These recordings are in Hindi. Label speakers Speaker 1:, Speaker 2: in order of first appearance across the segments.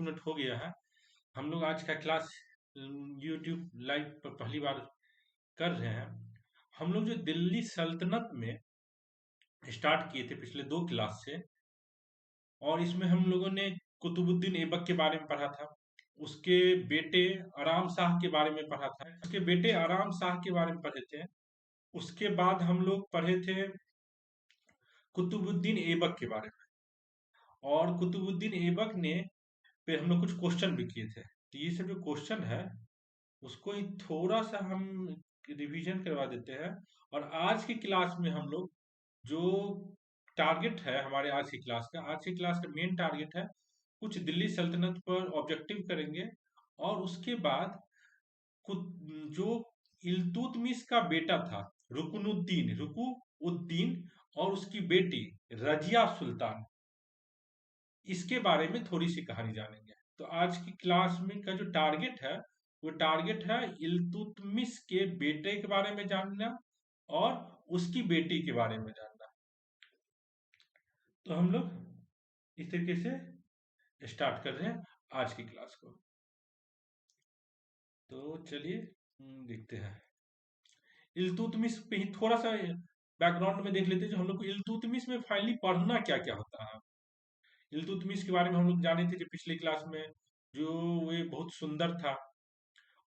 Speaker 1: मिनट हो गया है। हम लोग आज का क्लास यूट्यूब लाइव पर पहली बार कर रहे हैं। हम लोग जो दिल्ली सल्तनत में स्टार्ट किए थे पिछले 2 क्लास से, और इसमें हम लोगों ने कुतुबुद्दीन ऐबक के बारे में पढ़ा था, उसके बेटे आराम शाह के बारे में पढ़ा था, उसके बेटे आराम शाह के बारे में पढ़े थे। उसके बाद हम लोग पढ़े थे कुतुबुद्दीन ऐबक के बारे में, और कुतुबुद्दीन ऐबक ने पे हम लोग कुछ क्वेश्चन भी किए थे। तो ये सब जो क्वेश्चन है उसको ही थोड़ा सा हम रिवीजन करवा देते हैं। और आज की क्लास में हम लोग जो टारगेट है हमारे आज की क्लास का, आज की क्लास का मेन टारगेट है कुछ दिल्ली सल्तनत पर ऑब्जेक्टिव करेंगे। और उसके बाद कुछ जो इल्तुतमिश का बेटा था रुकु उद्दीन और उसकी बेटी रजिया सुल्तान, इसके बारे में थोड़ी सी कहानी जानेंगे। तो आज की क्लास में का जो टारगेट है वो टारगेट है इल्तुतमिश के बेटे के बारे में जानना और उसकी बेटी के बारे में जानना। तो हम लोग इस तरीके से स्टार्ट कर रहे हैं आज की क्लास को। तो चलिए देखते हैं। इल्तुतमिश पे ही थोड़ा सा बैकग्राउंड में देख लेते हैं। जो हम लोग को इल्तुतमिश में फाइनली पढ़ना क्या क्या होता है। इल्तुतमिश के बारे में हम लोग जाने थे जो पिछले क्लास में, जो वे बहुत सुंदर था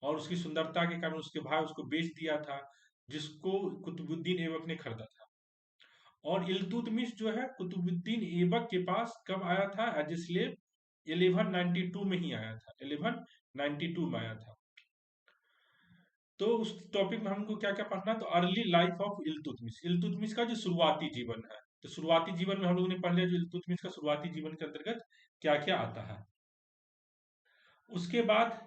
Speaker 1: और उसकी सुंदरता के कारण उसके भाई उसको बेच दिया था, जिसको कुतुबुद्दीन ऐबक ने खरीदा था। और इल्तुतमिश जो है कुतुबुद्दीन ऐबक के पास कब आया था? एज ए स्लेव 1192 में ही आया था, 1192 में आया था। तो उस टॉपिक में हमको क्या क्या पढ़ना है, तो early life of Iltutmish, Iltutmish का जो शुरुआती जीवन है। तो शुरुआती जीवन में हम लोगों ने पढ़ लिया जो इल्तुतमिश का शुरुआती जीवन के अंतर्गत क्या क्या आता है। उसके बाद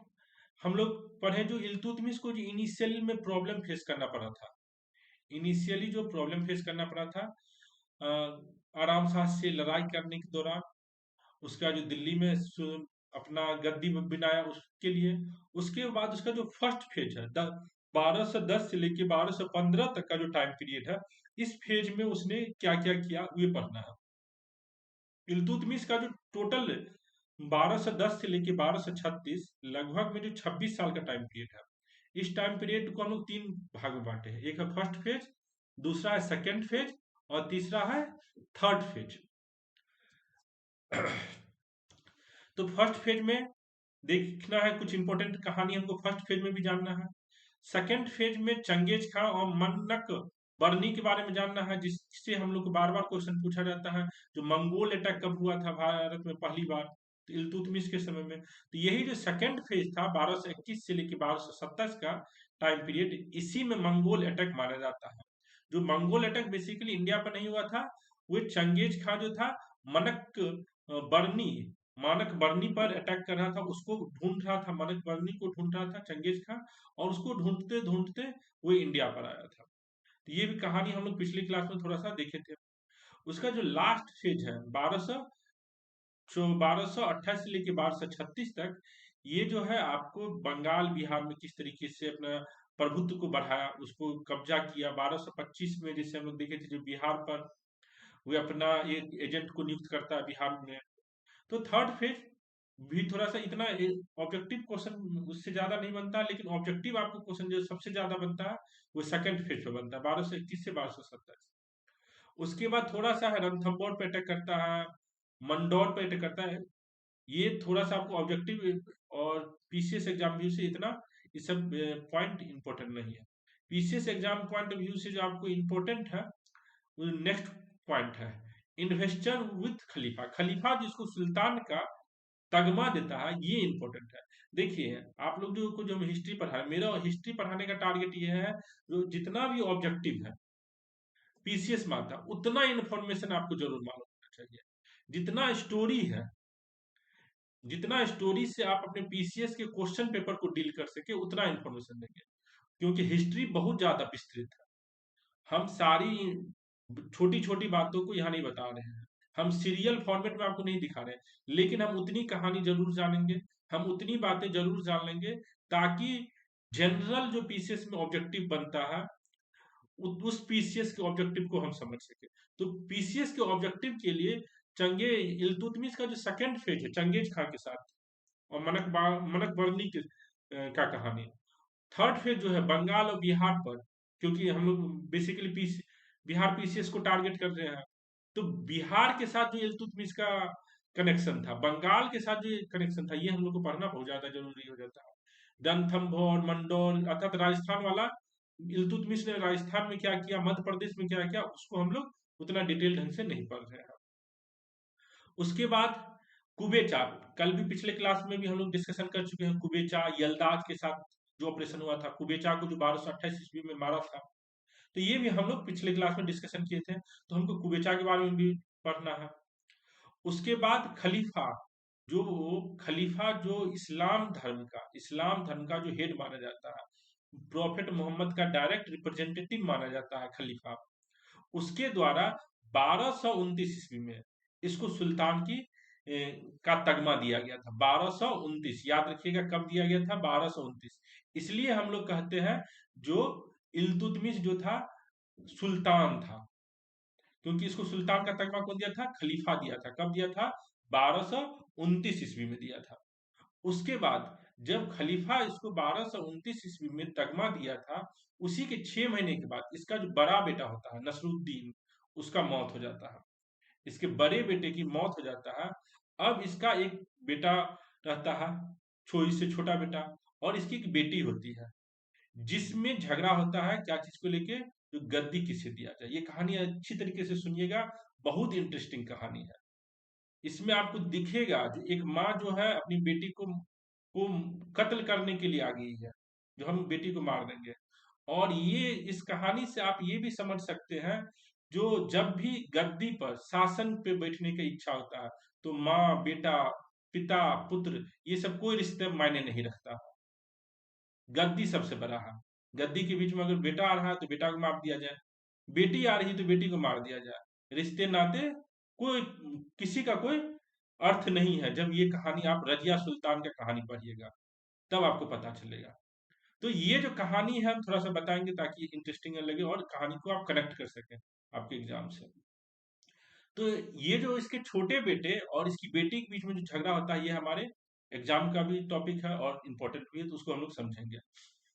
Speaker 1: हम लोग पढ़े जो इल्तुतमिश को जो इनिशियली में प्रॉब्लम फेस करना पड़ा था, इनिशियली जो प्रॉब्लम फेस करना पड़ा था अ, आराम शाह से लड़ाई करने के दौरान, उसका जो दिल्ली में अपना गद्दी बनाया उसके लिए। उसके बाद उसका जो फर्स्ट फेज है 1210 से लेके 1215 तक का जो टाइम पीरियड है, इस फेज में उसने क्या क्या किया ये पढ़ना है। इल्तुतमिश का जो टोटल 1210 से लेके 1236 लगभग में जो 26 साल का टाइम पीरियड है, इस टाइम पीरियड को हम लोग 3 भाग में बांटे हैं। एक है फर्स्ट फेज, दूसरा है सेकेंड फेज, और तीसरा है थर्ड फेज। तो फर्स्ट फेज में देखना है कुछ इंपॉर्टेंट कहानी हमको फर्स्ट फेज में भी जानना है। सेकेंड फेज में चंगेज खां और मन्नक बर्नी के बारे में जानना है, जिससे हम लोग को बार बार क्वेश्चन पूछा जाता है जो मंगोल अटैक कब हुआ था भारत में पहली बार, तो इल्तुतमिश के समय में। तो यही जो सेकेंड फेज था 1221 से लेकर 1227 का टाइम पीरियड, इसी में मंगोल अटैक माना जाता है। जो मंगोल अटैक बेसिकली इंडिया पर नहीं हुआ था, वो चंगेज खां जो था मनक बर्नी मानक बर्नी पर अटैक कर रहा था, उसको ढूंढ रहा था, मानक बर्नी को ढूंढ रहा था चंगेज खां, और उसको ढूंढते ढूंढते वो इंडिया पर आया था। तो ये भी कहानी हम लोग पिछली क्लास में थोड़ा सा देखे थे। उसका जो लास्ट फेज है 1228 से लेके 1236 तक, ये जो है आपको बंगाल बिहार में किस तरीके से अपना प्रभुत्व को बढ़ाया, उसको कब्जा किया। 1225 में जैसे हम लोग देखे थे जो बिहार पर वो अपना एक एजेंट को नियुक्त करता है बिहार में। तो थर्ड फेज भी थोड़ा सा इतना ऑब्जेक्टिव क्वेश्चन उससे ज्यादा नहीं बनता, लेकिन ऑब्जेक्टिव आपको क्वेश्चन जो सबसे ज्यादा बनता है वो सेकंड फेज पे बनता है 1221 से 1227। उसके बाद थोड़ा सा है रणथंबोर पे अटैक करता है, मंदौर पे अटैक करता है। ये थोड़ा सा आपको ऑब्जेक्टिव और पीसीएस एग्जाम व्यू से इतना ये सब पॉइंट इंपॉर्टेंट नहीं है। PCS exam point of view से जो आपको इंपॉर्टेंट है वो नेक्स्ट पॉइंट है इन्वेस्टर विथ खलीफा, खलीफा जिसको सुल्तान का तगमा देता है, ये इंपॉर्टेंट है। देखिए आप लोग जो को जो हिस्ट्री पढ़ा है, मेरा हिस्ट्री पढ़ाने का टारगेट ये है जो जितना भी ऑब्जेक्टिव है पीसीएस में आता उतना इन्फॉर्मेशन आपको जरूर मालूम होना चाहिए। जितना स्टोरी है, जितना स्टोरी से आप अपने पीसीएस के क्वेश्चन पेपर को डील कर सके उतना इन्फॉर्मेशन देंगे, क्योंकि हिस्ट्री बहुत ज्यादा विस्तृत है। हम सारी छोटी छोटी बातों को यहाँ नहीं बता रहे हैं, हम सीरियल फॉर्मेट में आपको नहीं दिखा रहे हैं, लेकिन हम उतनी कहानी जरूर जानेंगे, हम उतनी बातें जरूर जान लेंगे, ताकि जनरल जो पीसीएस में ऑब्जेक्टिव बनता है उस पीसीएस के ऑब्जेक्टिव को हम समझ सके। तो पीसीएस के ऑब्जेक्टिव के लिए चंगे इल्तुतमिश का जो सेकंड फेज है चंगेज खां के साथ, और मनकबरनी का कहानी। थर्ड फेज जो है बंगाल और बिहार पर, क्योंकि हम लोग बेसिकली बिहार पीसीएस को टारगेट कर रहे हैं, तो बिहार के साथ जो इल्तुतमिश का कनेक्शन था, बंगाल के साथ जो कनेक्शन था, ये हम लोग को पढ़ना बहुत ज्यादा जरूरी हो जाता है। रणथंभौर, मंडौर अर्थात राजस्थान वाला, इल्तुतमिश ने राजस्थान में क्या किया, मध्य प्रदेश में क्या किया, उसको हम लोग उतना डिटेल ढंग से नहीं पढ़ रहे हैं। उसके बाद कुबेचा, कल भी पिछले क्लास में भी हम लोग डिस्कशन कर चुके हैं, कुबेचा यलदाद के साथ जो ऑपरेशन हुआ था, कुबेचा को जो 1228 ईस्वी में मारा था, तो ये भी हम लोग पिछले क्लास में डिस्कशन किए थे, तो हमको कुबेचा के बारे में भी पढ़ना है। उसके बाद जो खलीफा जो इस्लाम धर्म का जो हेड माना जाता है, प्रॉफेट मोहम्मद का डायरेक्ट रिप्रेजेंटेटिव माना जाता है खलीफा, उसके द्वारा 1229 ईस्वी में इसको सुल्तान का तगमा दिया गया था। 1229, याद रखिएगा कब दिया गया था, 1229। इसलिए हम लोग कहते हैं जो इल्तुतमिश जो था सुल्तान था, क्योंकि इसको सुल्तान का तगमा कौन दिया था, खलीफा दिया था। कब दिया था, 1229 ईस्वी में दिया था। उसके बाद जब खलीफा इसको 1229 ईस्वी में तगमा दिया था, उसी के 6 महीने के बाद इसका जो बड़ा बेटा होता है नसरुद्दीन, उसका मौत हो जाता है। इसके बड़े बेटे की मौत हो जाता है। अब इसका एक बेटा रहता है, इससे छोटा बेटा, और इसकी एक बेटी होती है, जिसमें झगड़ा होता है क्या चीज को लेके, जो गद्दी किसे दिया जाए। ये कहानी अच्छी तरीके से सुनिएगा, बहुत इंटरेस्टिंग कहानी है। इसमें आपको दिखेगा जो एक माँ जो है अपनी बेटी को कत्ल करने के लिए आ गई है, जो हम बेटी को मार देंगे। और ये इस कहानी से आप ये भी समझ सकते हैं, जो जब भी गद्दी पर शासन पे बैठने की इच्छा होता है, तो माँ बेटा, पिता पुत्र, ये सब कोई रिश्ते मायने नहीं रखता, गद्दी सबसे बड़ा है। गद्दी के बीच में अगर बेटा आ रहा है तो बेटा को मार दिया जाए, बेटी आ रही है तो बेटी को मार दिया जाए। रिश्ते नाते कोई, किसी का कोई अर्थ नहीं है। जब ये कहानी आप रजिया सुल्तान का कहानी पढ़िएगा, तब आपको पता चलेगा। तो ये जो कहानी है हम थोड़ा सा बताएंगे ताकि इंटरेस्टिंग लगे और कहानी को आप कनेक्ट कर सकें आपके एग्जाम से। तो ये जो इसके छोटे बेटे और इसकी बेटी के बीच में जो झगड़ा होता है, ये हमारे एग्जाम का भी टॉपिक है और इम्पोर्टेंट भी है, तो उसको हम लोग समझेंगे।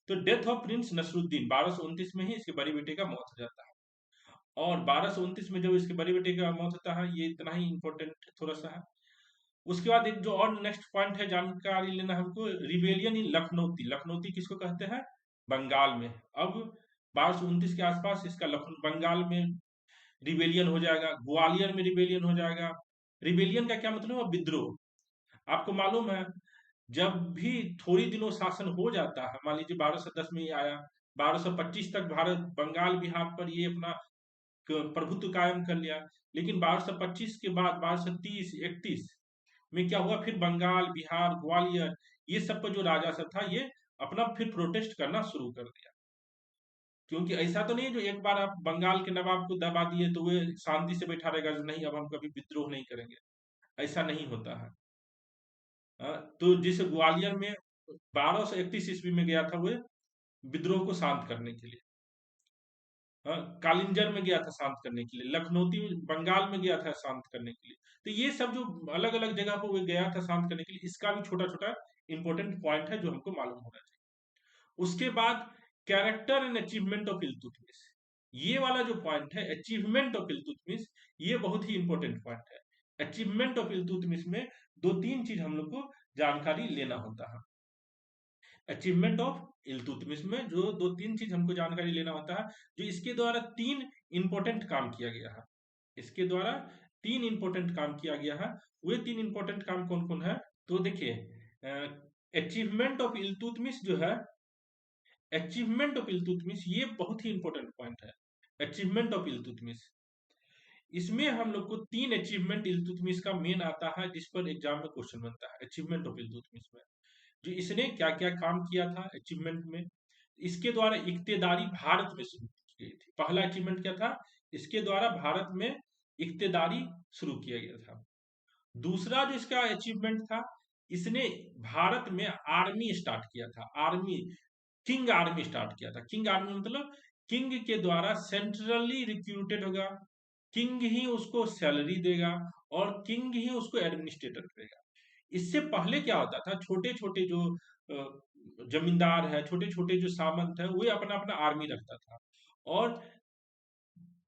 Speaker 1: तो डेथ ऑफ प्रिंस नसरुद्दीन, 1229 में ही इसके बड़े बेटे का मौत हो जाता है। और 1229 में जब इसके बड़े बेटे का मौत होता है, ये इतना ही इम्पोर्टेंट थोड़ा सा है। उसके बाद एक जो और नेक्स्ट पॉइंट है जानकारी लेना हमको, रिबेलियन इन लखनौती। लखनौती किसको कहते हैं, बंगाल में। अब 1229 के आसपास इसका बंगाल में रिबेलियन हो जाएगा, ग्वालियर में रिबेलियन हो जाएगा। रिबेलियन का क्या मतलब है, विद्रोह। आपको मालूम है, जब भी थोड़ी दिनों शासन हो जाता है, मान लीजिए 1210 में ये आया, 1225 तक भारत बंगाल बिहार पर ये अपना प्रभुत्व कायम कर लिया। लेकिन 1225 के बाद 1230 31 में क्या हुआ, फिर बंगाल बिहार ग्वालियर ये सब पर जो राजा सब था, ये अपना फिर प्रोटेस्ट करना शुरू कर दिया। क्योंकि ऐसा तो नहीं है जो एक बार आप बंगाल के नवाब को दबा दिए तो वे शांति से बैठा रहेगा, जो नहीं अब हम कभी विद्रोह नहीं करेंगे, ऐसा नहीं होता है। तो जिस ग्वालियर में 1231 ईस्वी में गया था वो विद्रोह को शांत करने के लिए, कालिंजर में गया था शांत करने के लिए, लखनौती बंगाल में गया था शांत करने के लिए। तो ये सब जो अलग अलग जगह पर वो गया था शांत करने के लिए, इसका भी छोटा छोटा इंपॉर्टेंट पॉइंट है जो हमको मालूम होना चाहिए। उसके बाद character and achievement of Iltutmish, ये वाला जो पॉइंट है अचीवमेंट ऑफ इल्तुतमिश, ये बहुत ही इंपॉर्टेंट पॉइंट है। अचीवमेंट ऑफ इल्तुतमिश में दो तीन चीज हम लोग को जानकारी लेना होता है। अचीवमेंट ऑफ इल्तुतमिश में जो दो तीन चीज हमको जानकारी लेना होता है, जो इसके द्वारा तीन इंपॉर्टेंट काम किया गया है। इसके द्वारा तीन इंपॉर्टेंट काम किया गया है। वे तीन इंपॉर्टेंट काम कौन कौन है, तो देखिए, अचीवमेंट ऑफ इल्तुतमिश जो है, अचीवमेंट ऑफ इल्तुतमिश ये बहुत ही इंपॉर्टेंट पॉइंट है। अचीवमेंट ऑफ इल्तुतमिश, इसमें हम लोग को तीन अचीवमेंट इल्तुतमिश का मेन आता है, जिस पर एग्जाम में क्वेश्चन बनता है। अचीवमेंट ऑफ इल्तुतमिश में जो इसने क्या क्या काम किया था अचीवमेंट में, इसके द्वारा इक्तेदारी भारत में शुरू की गई थी। पहला अचीवमेंट क्या था, इसके द्वारा भारत में इक्तेदारी शुरू किया गया था। दूसरा जो इसका अचीवमेंट था, इसने भारत में आर्मी स्टार्ट किया था। आर्मी, किंग आर्मी स्टार्ट किया था। किंग आर्मी मतलब किंग के द्वारा सेंट्रली रिक्रूटेड होगा, किंग ही उसको सैलरी देगा और किंग ही उसको एडमिनिस्ट्रेटर करेगा। इससे पहले क्या होता था, छोटे-छोटे जो जमींदार है, छोटे-छोटे जो सामंत है, वो अपना अपना आर्मी रखता था। और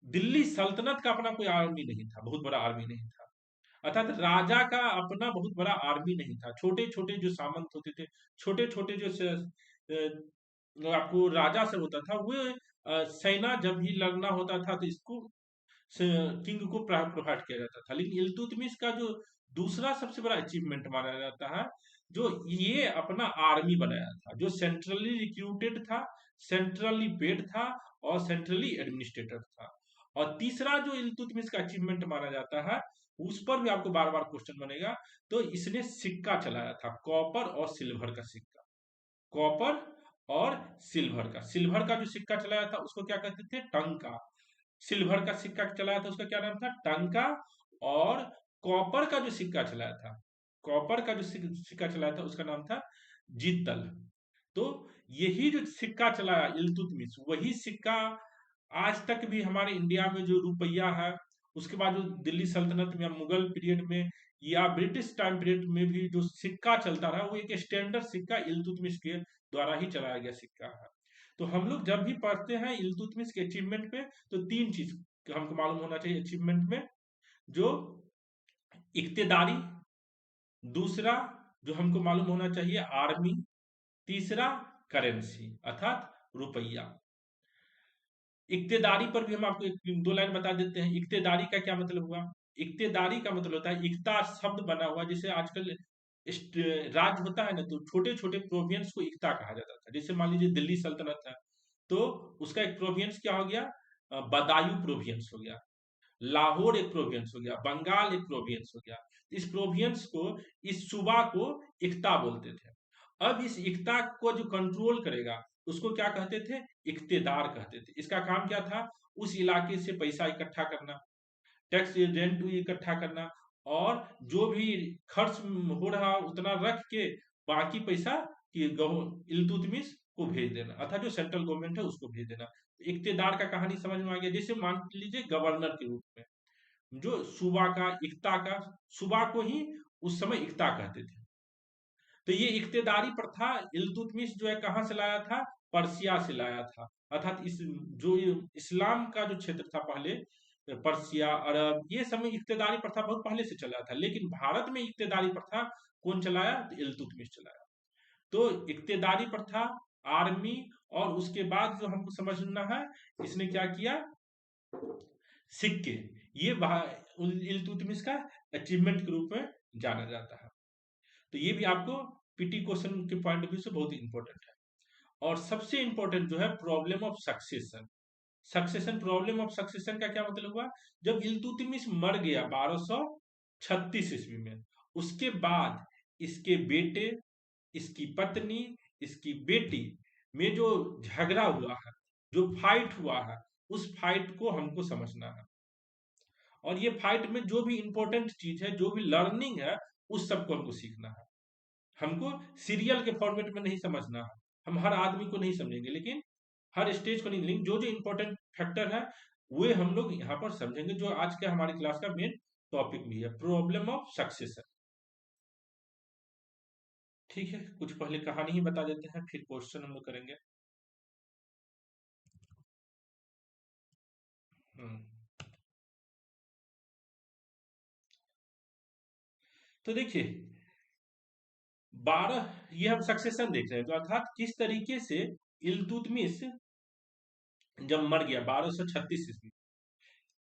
Speaker 1: दिल्ली सल्तनत का अपना कोई आर्मी नहीं था, बहुत बड़ा आर्मी नहीं था। अर्थात राजा का अपना बहुत बड़ा आर्मी नहीं था। छोटे-छोटे जो सामंत होते थे, छोटे-छोटे जो आपको राजा सब होता था, वो सेना जब भी लड़ना होता था तो इसको किंग को प्रोवाइड किया जाता था। लेकिन इल्तुतमिश का जो दूसरा सबसे बड़ा अचीवमेंट माना जाता है, जो ये अपना आर्मी बनाया था, जो सेंट्रली रिक्रूटेड था, सेंट्रली पेड था और सेंट्रली एडमिनिस्ट्रेटेड था। और तीसरा जो इल्तुतमिश का अचीवमेंट माना जाता है, उस पर भी आपको बार बार क्वेश्चन बनेगा, तो इसने सिक्का चलाया था, कॉपर और सिल्वर का सिक्का। कॉपर और सिल्वर का जो सिक्का चलाया था उसको क्या कहते थे, टंका। सिल्वर का सिक्का चलाया था उसका क्या नाम था, टंका। और कॉपर का जो सिक्का चलाया था, कॉपर का जो सिक्का चलाया था उसका नाम था जीतल। तो यही जो सिक्का चलाया इल्तुतमिश, वही सिक्का आज तक भी हमारे इंडिया में जो रुपया है, उसके बाद जो दिल्ली सल्तनत में, मुगल पीरियड में या ब्रिटिश टाइम पीरियड में भी जो सिक्का चलता रहा, वो एक स्टैंडर्ड सिक्का इल्तुतमिश के द्वारा ही चलाया गया सिक्का है। तो हम लोग जब भी पढ़ते हैं इल्तुतमिश के अचीवमेंट पे, तो तीन चीज हमको मालूम होना चाहिए अचीवमेंट में। जो इक्तेदारी, दूसरा जो हमको मालूम होना चाहिए आर्मी, तीसरा करेंसी अर्थात रुपया। इक्तेदारी पर भी हम आपको दो लाइन बता देते हैं। इक्तेदारी का क्या मतलब हुआ? इक्तेदारी का मतलब होता है, इक्ता शब्द बना हुआ, जैसे आजकल राज्य होता है ना, तो छोटे छोटे प्रोविंस को इक्ता कहा जाता था। जैसे मान लीजिए दिल्ली सल्तनत है, तो उसका एक प्रोविंस क्या हो गया, बदायूं प्रोविंस हो गया। लाहौर एक प्रोविंस हो गया, बंगाल एक प्रोविंस हो गया। इस प्रोविंस को, इस सूबा को इक्ता बोलते थे। अब इस इक्ता को जो कंट्रोल करेगा उसको क्या कहते थे, इक्तेदार कहते थे। इसका काम क्या था, उस इलाके से पैसा इकट्ठा करना, टैक्स रेंट इकट्ठा करना, और जो भी खर्च हो रहा उतना रख के बाकी पैसा इल्तुतमिश को भेज देना, अर्थात जो सेंट्रल गवर्नमेंट है उसको भेज देना। इक्तेदार का कहानी समझ में आ गया। जैसे मान लीजिए गवर्नर के रूप में, जो सूबा का इक्ता का, सूबा को ही उस समय इक्ता कहते थे। तो ये इक्तेदारी प्रथा इल्तुतमिश जो है कहाँ से लाया था, पर्सिया से लाया था। अर्थात इस जो इस्लाम का जो क्षेत्र था पहले, पर्सिया, अरब, ये सब में इक्तेदारी प्रथा बहुत पहले से चला था। लेकिन भारत में इक्तेदारी प्रथा कौन चलाया, तो इल्तुतमिश चलाया। तो इक्तेदारी प्रथा, आर्मी, और उसके बाद जो हमको समझना है, इसने क्या किया, सिक्के, ये इल्तुतमिश का अचीवमेंट के रूप में जाना जाता है। तो ये भी आपको पीटी क्वेश्चन के पॉइंट ऑफ व्यू से बहुत ही इंपॉर्टेंट है। और सबसे इंपॉर्टेंट जो है problem of succession. Succession, problem of succession का क्या मतलब हुआ, जब इल्तुतमिश मर गया 1236 ईस्वी में, उसके बाद इसके बेटे, इसकी पत्नी, इसकी बेटी में जो झगड़ा हुआ है, जो फाइट हुआ है, उस फाइट को हमको समझना है। और ये फाइट में जो भी इंपॉर्टेंट चीज है, जो भी लर्निंग है, उस सबको हमको सीखना है। हमको सीरियल के फॉर्मेट में नहीं समझना है, हम हर आदमी को नहीं समझेंगे, लेकिन हर स्टेज को नहीं, लेकिन जो जो इंपॉर्टेंट फैक्टर है वे हम लोग यहाँ पर समझेंगे, जो आज के हमारी क्लास का मेन टॉपिक भी है, प्रॉब्लम ऑफ सक्सेशन। ठीक है, कुछ पहले कहानी ही बता देते हैं, फिर क्वेश्चन हम लोग करेंगे। हम्म, तो देखिए 12, ये हम सक्सेशन देख रहे हैं, तो अर्थात किस तरीके से इल्तुतमिश जब मर गया 1236 ईस्वी,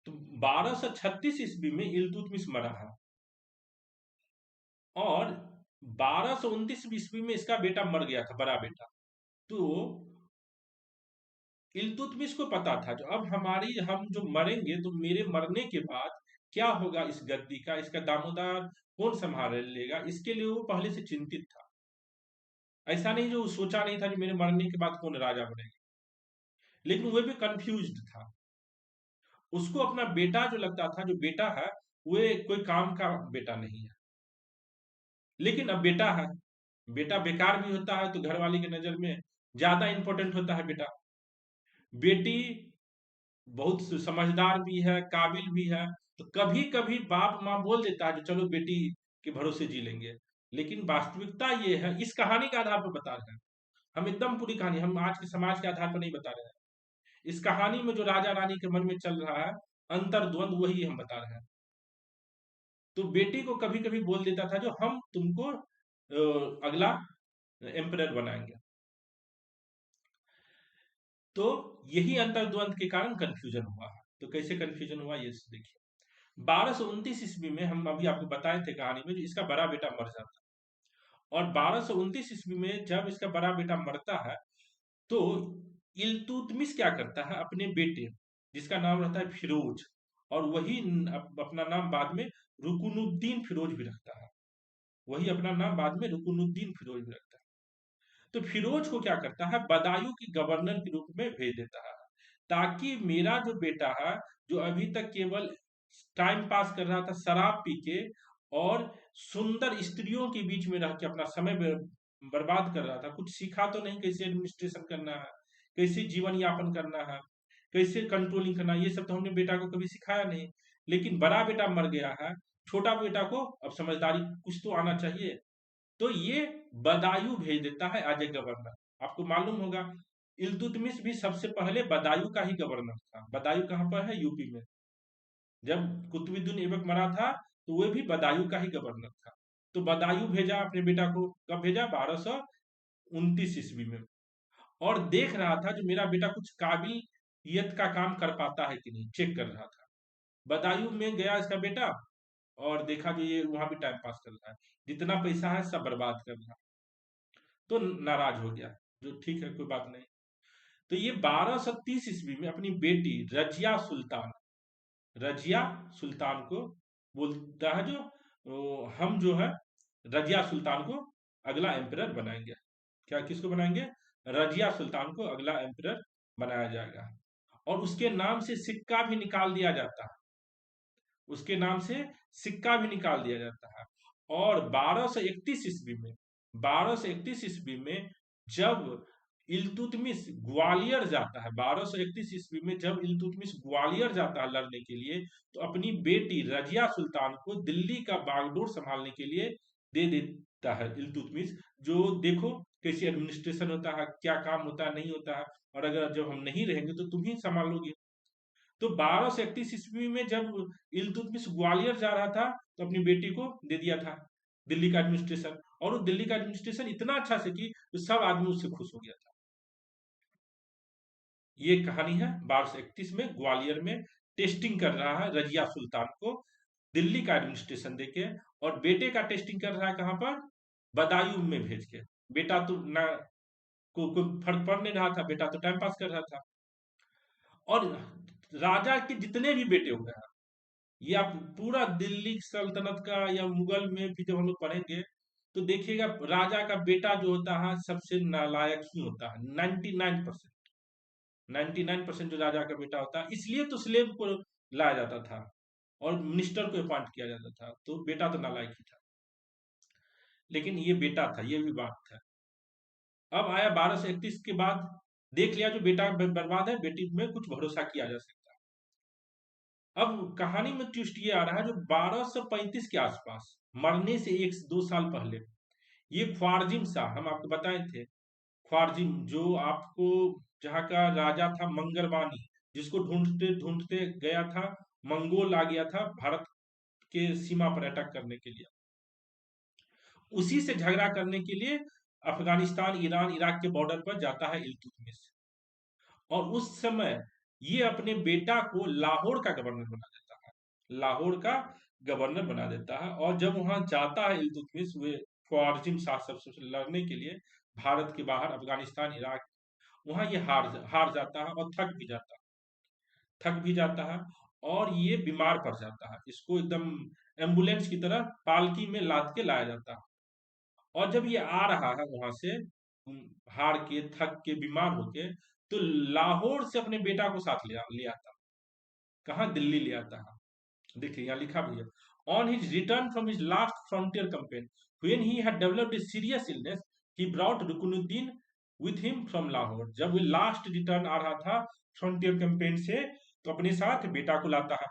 Speaker 1: तो 1236 ईस्वी में इल्तुतमिश मरा है, और 1229 ईस्वी में इसका बेटा मर गया था, बड़ा बेटा। तो इल्तुतमिश को पता था, जो अब हम जो मरेंगे, तो मेरे मरने के बाद क्या होगा इस गद्दी का, इसका दामोदर कौन संभाल लेगा, इसके लिए वो पहले से चिंतित था। ऐसा नहीं जो सोचा नहीं था कि मेरे मरने के बाद कौन राजा बनेगा, लेकिन वो भी कंफ्यूज्ड था। उसको अपना बेटा जो लगता था, जो बेटा है, वो कोई काम का बेटा नहीं है। लेकिन अब बेटा है, बेटा बेकार भी होता है तो घर वाले की नजर में ज्यादा इंपॉर्टेंट होता है बेटा। बेटी बहुत समझदार भी है, काबिल भी है, तो कभी कभी बाप माँ बोल देता है कि चलो बेटी के भरोसे जी लेंगे। लेकिन वास्तविकता ये है, इस कहानी के आधार पर बता रहे हैं हम, एकदम पूरी कहानी हम आज के समाज के आधार पर नहीं बता रहे हैं। इस कहानी में जो राजा रानी के मन में चल रहा है अंतर्द्वंद, वही हम बता रहे हैं। तो बेटी को कभी कभी बोल देता था जो हम तुमको अगला एम्परर बनाएंगे। तो यही अंतर्द्वंद के कारण कंफ्यूजन हुआ। तो कैसे कंफ्यूजन हुआ ये देखिए। 1229 ईस्वी में, हम अभी आपको बताए थे कहानी में, जो इसका बड़ा बेटा मर जाता है। और 1229 ईस्वी में जब इसका बड़ा बेटा मरता है, तो इल्तुतमिश क्या करता है, अपने बेटे जिसका नाम रहता है फिरोज, और वही अपना नाम बाद में रुकुनुद्दीन फिरोज भी रखता है। वही अपना नाम बाद में रुकुनुद्दीन फिरोज भी रखता है। तो फिरोज को क्या करता है, बदायूं की गवर्नर के रूप में भेज देता है, ताकि मेरा जो बेटा है, जो अभी तक केवल टाइम पास कर रहा था शराब पी के और सुंदर स्त्रियों के बीच में रह के अपना समय बर्बाद कर रहा था, कुछ सीखा तो नहीं कैसे एडमिनिस्ट्रेशन करना है, कैसे जीवन यापन करना है, कैसे कंट्रोलिंग करना है, ये सब तो हमने बेटा को कभी सिखाया नहीं। लेकिन बड़ा बेटा मर गया है, छोटा बेटा को अब समझदारी कुछ तो आना चाहिए। तो ये बदायूं भेज देता है एज ए गवर्नर। आपको मालूम होगा, इल्तुतमिश भी सबसे पहले बदायूं का ही गवर्नर था। बदायूं कहाँ पर है, यूपी में। जब कुतुबुद्दीन ऐबक मरा था, तो वो भी बदायूं का ही गवर्नर था। तो बदायूं भेजा अपने बेटा को, कब भेजा, 1229 ईस्वी में। और देख रहा था जो मेरा बेटा कुछ काबिलियत का काम कर पाता है कि नहीं, चेक कर रहा था। बदायूं में गया इसका बेटा, और देखा कि ये वहां भी टाइम पास कर रहा है, जितना पैसा है सब बर्बाद कर रहा है। तो नाराज हो गया, जो ठीक है, कोई बात नहीं। तो ये 1230 ईस्वी में अपनी बेटी रजिया सुल्तान को बोलता है जो हम जो है रजिया सुल्तान को अगला एम्परर बनाएंगे। क्या, किसको बनाएंगे, रजिया सुल्तान को अगला एम्परर बनाया जाएगा। और उसके नाम से सिक्का भी निकाल दिया जाता है, उसके नाम से सिक्का भी निकाल दिया जाता है। और 1231 ईस्वी में, 1231 ईस्वी में जब इल्तुतमिश ग्वालियर जाता है, 1231 ईस्वी में जब इल्तुतमिश ग्वालियर जाता है लड़ने के लिए, तो अपनी बेटी रजिया सुल्तान को दिल्ली का बागडोर संभालने के लिए दे देता है इल्तुतमिश। जो देखो कैसे एडमिनिस्ट्रेशन होता है, क्या काम होता है, नहीं होता है, और अगर जब हम नहीं रहेंगे तो तुम ही संभालोगे। तो 1231 ईस्वी में जब इल्तुतमिश ग्वालियर जा रहा था, तो अपनी बेटी को दे दिया था दिल्ली का एडमिनिस्ट्रेशन। और वो दिल्ली का एडमिनिस्ट्रेशन इतना अच्छा से की, तो सब आदमी उससे खुश हो गया था। ये कहानी है 1231 में ग्वालियर में टेस्टिंग कर रहा है रजिया सुल्तान को दिल्ली का एडमिनिस्ट्रेशन देके, और बेटे का टेस्टिंग कर रहा है कहां पर, बदायूं में भेज के। बेटा तो ना को कोई फर्क पड़ नहीं रहा था, बेटा तो टाइम पास कर रहा था। और राजा के जितने भी बेटे हुए हैं, ये आप पूरा दिल्ली सल्तनत का या मुगल में भी जब हम लोग पढ़ेंगे, तो देखिएगा राजा का बेटा जो होता है सबसे नालायक ही होता है। 99%, 99% जो राजा का बेटा होता है, इसलिए तो स्लेव को लाया जाता था और मिनिस्टर को अपॉइंट किया जाता था। तो बेटा तो नालायक ही था, लेकिन ये बेटा था, ये भी बात था। अब आया 1231 के बाद, देख लिया जो बेटा बर्बाद है, बेटी में कुछ भरोसा किया जा सकता है। अब कहानी में ट्विस्ट ये आ रहा है, जो 1235 के आसपास, मरने से 1-2 साल पहले, ये ख्वारजिम शाह, हम आपको बताए थे, ख्वारजिम जो आपको, जहाँ का राजा था मंगरवानी, जिसको ढूंढते ढूंढते गया था, मंगोल आ गया था भारत के सीमा पर अटैक करने के लिए, उसी से झगड़ा करने के लिए अफगानिस्तान, ईरान, इराक के बॉर्डर पर जाता है इल्तुतमिश। और उस समय ये अपने बेटा को लाहौर का गवर्नर बना देता है, लाहौर का गवर्नर बना देता है। और जब वहां जाता है इल्तुतमिश वे ख्वारजिम शाह से लड़ने के लिए, भारत के बाहर अफगानिस्तान, इराक, वहां ये हार हार जाता है और थक भी जाता है, और ये बीमार पड़ जाता है। इसको एकदम एम्बुलेंस की तरह पालकी में लाद के लाया जाता है। और जब ये आ रहा है वहां से हार के, थक के, बीमार होके, तो लाहौर से अपने बेटा को साथ ले आता। कहाँ, दिल्ली ले आता है। देखिए यहाँ लिखा भी है, on his return from his last frontier campaign when he had developed a serious illness, he brought Ruknuddin with him from Lahore. जब वो लास्ट रिटर्न आ रहा था फ्रंटियर कैंपेन से, तो अपने साथ बेटा को लाता है।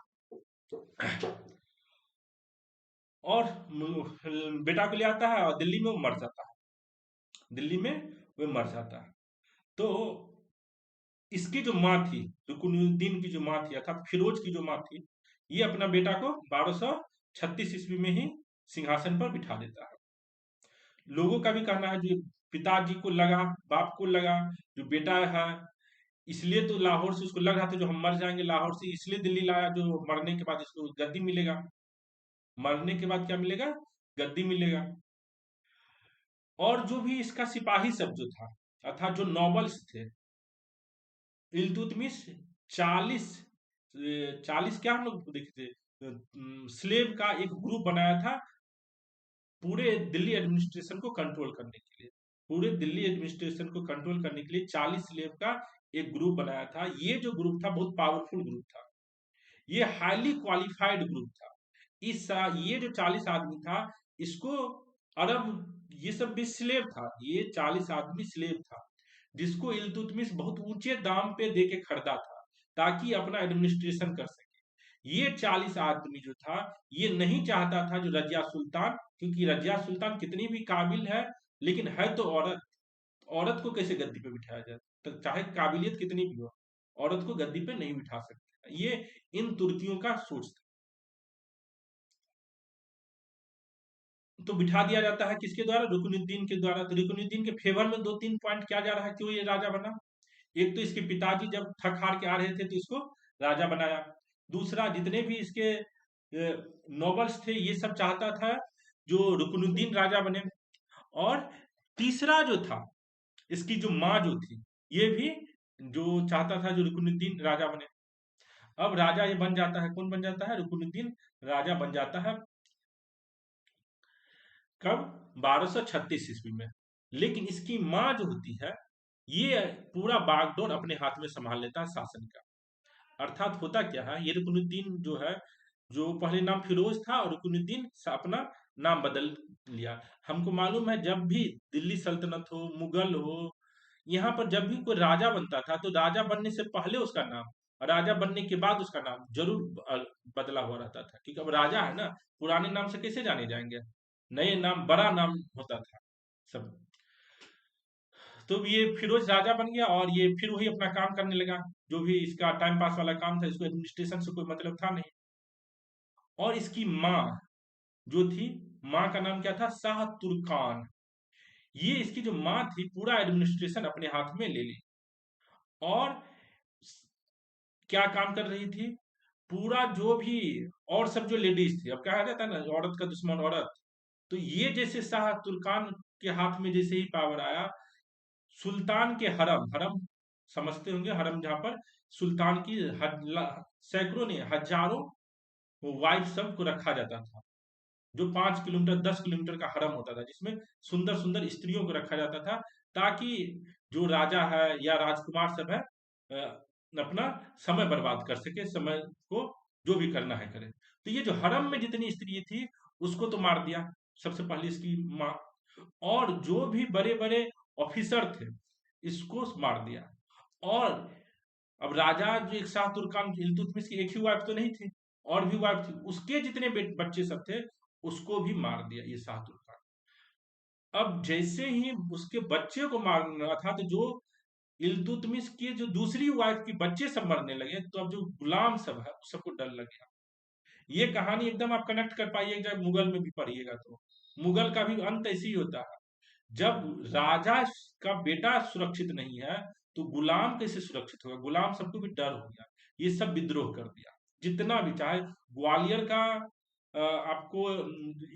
Speaker 1: और बेटा को ले आता है और दिल्ली में वो मर जाता है, दिल्ली में वो मर जाता है। तो इसकी जो माँ थी, रुकनुद्दीन की जो माँ थी अर्थात फिरोज की जो माँ थी, ये अपना बेटा को 1236 ईस्वी में ही सिंहासन पर बिठा देता है। लोगों का भी कहना है, जो पिताजी को लगा, बाप को लगा, जो बेटा है, इसलिए तो लाहौर से उसको लग रहा था जो हम मर जाएंगे, लाहौर से इसलिए दिल्ली लाया जो मरने के बाद इसको गद्दी मिलेगा, मरने के बाद क्या मिलेगा, गद्दी मिलेगा। और जो भी इसका सिपाही सब जो था अर्थात जो नॉबल्स थे, इल्तुतमिश 40 40 क्या हम लोग देखे थे, स्लेव का एक ग्रुप बनाया था पूरे दिल्ली एडमिनिस्ट्रेशन को कंट्रोल करने के लिए। पूरे दिल्ली एडमिनिस्ट्रेशन को कंट्रोल करने के लिए 40 स्लेव का एक ग्रुप बनाया था। ये जो ग्रुप था बहुत पावरफुल ग्रुप था, ये हाईली क्वालिफाइड ग्रुप था। ये जो 40 आदमी था, इसको अरब, ये सब भी स्लेव था, ये 40 आदमी स्लेव था, जिसको इल्तुतमिश बहुत ऊंचे दाम पे दे के खरीदा था ताकि अपना एडमिनिस्ट्रेशन कर सके। ये 40 आदमी जो था, ये नहीं चाहता था जो रजिया सुल्तान, क्योंकि रजिया सुल्तान कितनी भी काबिल है लेकिन है तो औरत, औरत को कैसे गद्दी पे बिठाया जाए, तो चाहे काबिलियत कितनी भी हो, औरत को गद्दी पे नहीं बिठा सकते। ये इन तुर्कियों का सोच था। तो बिठा दिया जाता है किसके द्वारा, रुकनुद्दीन के द्वारा। तो रुकनुद्दीन के फेवर में दो तीन पॉइंट क्या जा रहा है, क्यों ये राजा बना। एक तो इसके पिताजी जब थक हार के आ रहे थे तो इसको राजा बनाया। दूसरा, जितने भी इसके नॉबल्स थे ये सब चाहता था जो रुकनुद्दीन राजा बने। और तीसरा जो था, इसकी जो माँ जो थी, ये भी जो चाहता था जो रुकनुद्दीन राजा बने। अब राजा ये बन जाता है, कौन बन जाता है, रुकनुद्दीन राजा बन जाता है। कब, 1236 ईस्वी में। लेकिन इसकी माँ जो होती है, ये पूरा बागडोर अपने हाथ में संभाल लेता है शासन का। अर्थात होता क्या है, ये रुकनुद्दीन जो है, जो पहले नाम फिरोज था और रुकनुद्दीन अपना नाम बदल लिया। हमको मालूम है जब भी दिल्ली सल्तनत हो, मुगल हो, यहाँ पर जब भी कोई राजा बनता था तो राजा बनने से पहले उसका नाम और राजा बनने के बाद उसका नाम जरूर बदला हुआ रहता था, क्योंकि अब राजा है ना, पुराने नाम से कैसे जाने जाएंगे, नए नाम, बड़ा नाम होता था सब। तो ये फिरोज राजा बन गया और ये फिर वही अपना काम करने लगा, जो भी इसका टाइम पास वाला काम था, इसको एडमिनिस्ट्रेशन से कोई मतलब था नहीं। और इसकी माँ जो थी, माँ का नाम क्या था, शाह तुर्कान। ये इसकी जो माँ थी पूरा एडमिनिस्ट्रेशन अपने हाथ में ले ली। और क्या काम कर रही थी, पूरा जो भी और सब जो लेडीज थी, अब कहा जाता है ना औरत का दुश्मन औरत, तो ये जैसे शाह तुर्कान के हाथ में जैसे ही पावर आया, सुल्तान के हरम, हरम समझते होंगे, हरम जहां पर सुल्तान की सैकड़ों नहीं हजारों वाइफ सब को रखा जाता था, जो 5 किलोमीटर 10 किलोमीटर का हरम होता था, जिसमें सुंदर सुंदर स्त्रियों को रखा जाता था, ताकि जो राजा है या राजकुमार सब है अपना समय बर्बाद कर सके, समय को जो भी करना है करे। तो ये जो हरम में जितनी स्त्री थी उसको तो मार दिया, सबसे पहले इसकी माँ। और जो भी बड़े बड़े ऑफिसर थे इसको मार दिया। और अब राजा जो एक शाह तुर्कान इल्तुतमिश की एक ही वाइफ तो नहीं थी, और भी वाइफ थी, उसके जितने बच्चे सब थे उसको भी मार दिया ये शाह तुर्कान। अब जैसे ही उसके बच्चे को मारना था तो जो इल्तुतमिश की जो दूसरी वाइफ के बच्चे सब मरने लगे, तो अब जो गुलाम सब है उस सबको डर लग गया। ये कहानी एकदम आप कनेक्ट कर पाइएगा जब मुगल में भी पढ़िएगा, तो मुगल का भी अंत ऐसे ही होता है, जब राजा का बेटा सुरक्षित नहीं है तो गुलाम कैसे सुरक्षित होगा, गुलाम सबको भी डर हो गया, ये सब विद्रोह कर दिया। जितना भी, चाहे ग्वालियर का आपको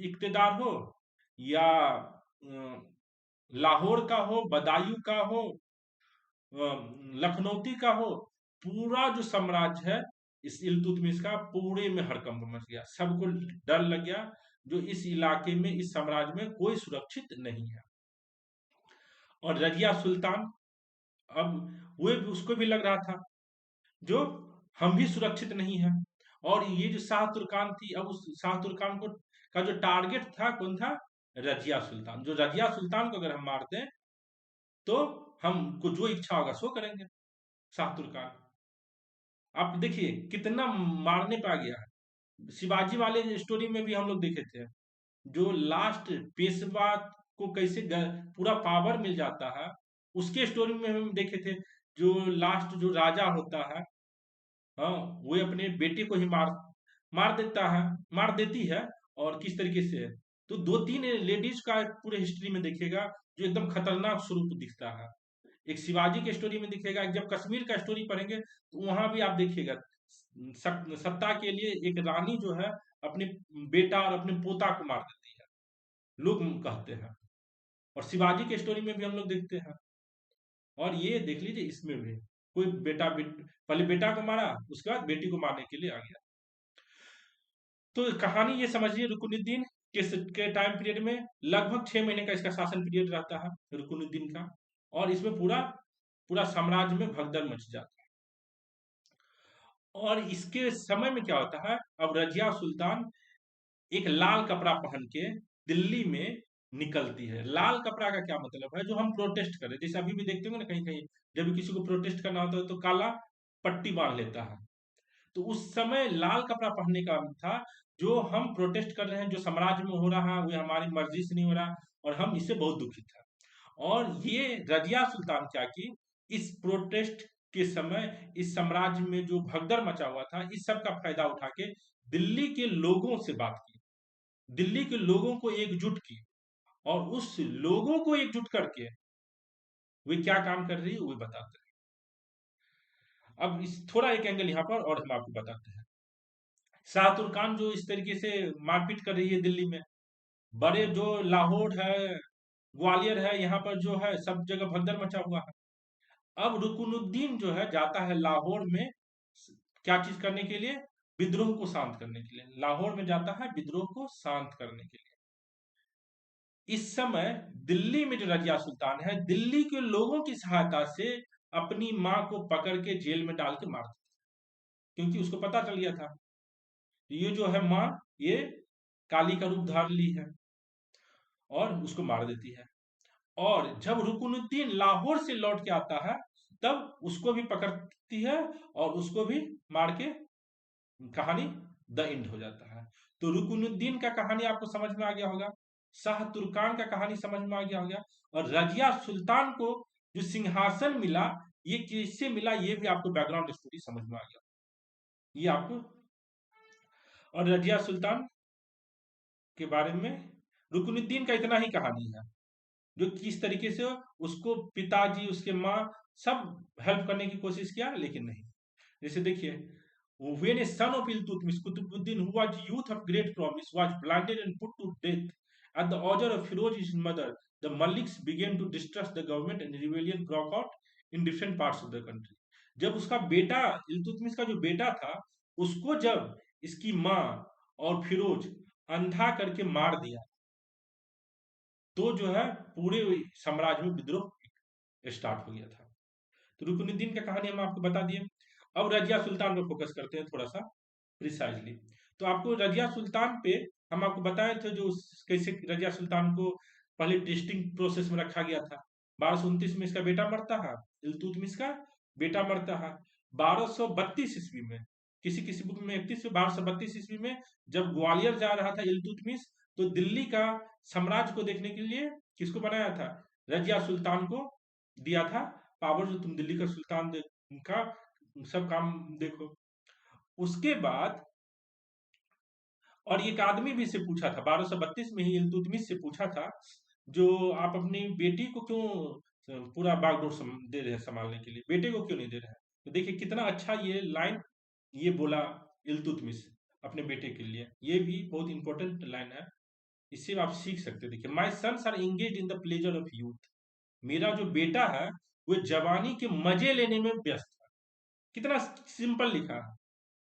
Speaker 1: इक्तेदार हो, या लाहौर का हो, बदायूं का हो, लखनौती का हो, पूरा जो साम्राज्य है इस इल्तुतमिश का, पूरे में हड़कंप मच गया, सबको डर लग गया जो इस इलाके में, इस साम्राज्य में कोई सुरक्षित नहीं है। और रजिया सुल्तान, अब वो भी, उसको भी लग रहा था जो हम भी सुरक्षित नहीं है। और ये जो शाह तुर्कान थी, अब उस शाह तुर्कान को का जो टारगेट था कौन था, रजिया सुल्तान। जो रजिया सुल्तान को अगर हम मार दें तो हमको जो इच्छा होगा सो करेंगे शाह तुर्कान। आप देखिए कितना मारने पे आ गया है। शिवाजी वाले स्टोरी में भी हम लोग देखे थे, जो लास्ट पेशवा को कैसे पूरा पावर मिल जाता है, उसके स्टोरी में हम देखे थे। जो लास्ट जो राजा होता है, हाँ, वो अपने बेटे को ही मार देता है, मार देती है। और किस तरीके से है, तो दो तीन लेडीज का पूरे हिस्ट्री में देखेगा जो एकदम खतरनाक स्वरूप दिखता है। एक शिवाजी के स्टोरी में दिखेगा, एक जब कश्मीर का स्टोरी पढ़ेंगे तो वहां भी आप देखिएगा सत्ता के लिए एक रानी जो है अपने बेटा और अपने पोता को मार देती है, लोग कहते हैं। और शिवाजी के स्टोरी में भी हम लोग देखते हैं। और ये देख लीजिए इसमें भी कोई पहले बेटा को मारा, उसके बाद बेटी को मारने के लिए आ गया। तो कहानी ये समझिए, रुकनुद्दीन के टाइम पीरियड में लगभग 6 महीने का इसका शासन पीरियड रहता है रुकनुद्दीन का। और इसमें पूरा पूरा साम्राज्य में भगदड़ मच जाता है। और इसके समय में क्या होता है, अब रजिया सुल्तान एक लाल कपड़ा पहन के दिल्ली में निकलती है। लाल कपड़ा का क्या मतलब है, जो हम प्रोटेस्ट करें, जैसे अभी भी देखते होंगे ना कहीं कहीं जब भी किसी को प्रोटेस्ट करना होता है तो काला पट्टी बांध लेता है। तो उस समय लाल कपड़ा पहनने का अर्थ था, जो हम प्रोटेस्ट कर रहे हैं, जो साम्राज्य में हो रहा है वो हमारी मर्जी से नहीं हो रहा, और हम इससे बहुत दुखित हैं। और ये रजिया सुल्तान क्या की, इस प्रोटेस्ट के समय इस साम्राज्य में जो भगदड़ मचा हुआ था, इस सब का फायदा उठा के दिल्ली के लोगों से बात की, दिल्ली के लोगों को एकजुट की। और उस लोगों को एकजुट करके वे क्या काम कर रही है वो बताते हैं। अब इस थोड़ा एक एंगल यहाँ पर और हम आपको बताते हैं। शाह तुर्कान जो इस तरीके से मारपीट कर रही है दिल्ली में, बड़े जो लाहौर है, ग्वालियर है, यहाँ पर जो है सब जगह भगदड़ मचा हुआ है। अब रुकनुद्दीन जो है जाता है लाहौर में, क्या चीज करने के लिए, विद्रोह को शांत करने के लिए लाहौर में जाता है, विद्रोह को शांत करने के लिए। इस समय दिल्ली में जो रजिया सुल्तान है, दिल्ली के लोगों की सहायता से अपनी माँ को पकड़ के जेल में डाल के मार देती है, क्योंकि उसको पता चल गया था ये जो है माँ, ये काली का रूप धार ली है, और उसको मार देती है। और जब रुकनुद्दीन लाहौर से लौट के आता है, तब उसको भी पकड़ती है और उसको भी मार के कहानी द एंड हो जाता है। तो रुकनुद्दीन का कहानी आपको समझ में आ गया होगा, शाह तुर्कान का कहानी समझ में आ गया होगा, और रजिया सुल्तान को जो सिंहासन मिला, ये किससे मिला, ये भी आपको बैकग्राउंड स्टोरी समझ में आ गया, ये आपको। और रजिया सुल्तान के बारे में रुकनुद्दीन का इतना ही कहानी है, जो किस तरीके से उसको पिताजी, उसके माँ, सब हेल्प करने की कोशिश किया, लेकिन नहीं। जैसे देखिए, when a son of Iltutmish, Qutbuddin, who was youth of great promise, was blinded and put to death at the order of Firoz his mother, the Maliks began to distrust the government and rebellion broke out in different parts of the country. जब उसका बेटा, इल्तुतमिश का जो बेटा था, उसको जब इसकी माँ और फिरोज अंधा करके मार दिया, तो जो है पूरे साम्राज्य में विद्रोह स्टार्ट हो गया था। तो रुकनुद्दीन का कहानी हम आपको बता दिए। अब रजिया सुल्तान पर फोकस करते हैं थोड़ा सा प्रिसाइजली। तो आपको रजिया सुल्तान पे हम आपको बताए थे, जो कैसे रजिया सुल्तान को पहले टेस्टिंग प्रोसेस में रखा गया था। 1229 में इसका बेटा मरता है, इल्तुतमिश का बेटा मरता है। 1232 ईस्वी में, किसी किसी बुक में 31 में, 1232 ईस्वी में जब ग्वालियर जा रहा था इल्तुतमिश, तो दिल्ली का साम्राज्य को देखने के लिए किसको बनाया था, रजिया सुल्तान को दिया था पावर, जो तुम दिल्ली का सुल्तान का सब काम देखो। उसके बाद, और एक आदमी भी से पूछा था 1232 में ही इल्तुतमिश से पूछा था, जो आप अपनी बेटी को क्यों पूरा बागडोर दे रहे हैं संभालने के लिए, बेटे को क्यों नहीं दे रहे हैं। तो देखिए कितना अच्छा ये लाइन ये बोला इल्तुतमिश अपने बेटे के लिए, ये भी बहुत इंपॉर्टेंट लाइन है, इससे आप सीख सकते हैं। देखिए, my sons are engage in the pleasure of youth, मेरा जो बेटा है वो जवानी के मजे लेने में व्यस्त है। कितना सिंपल लिखा है,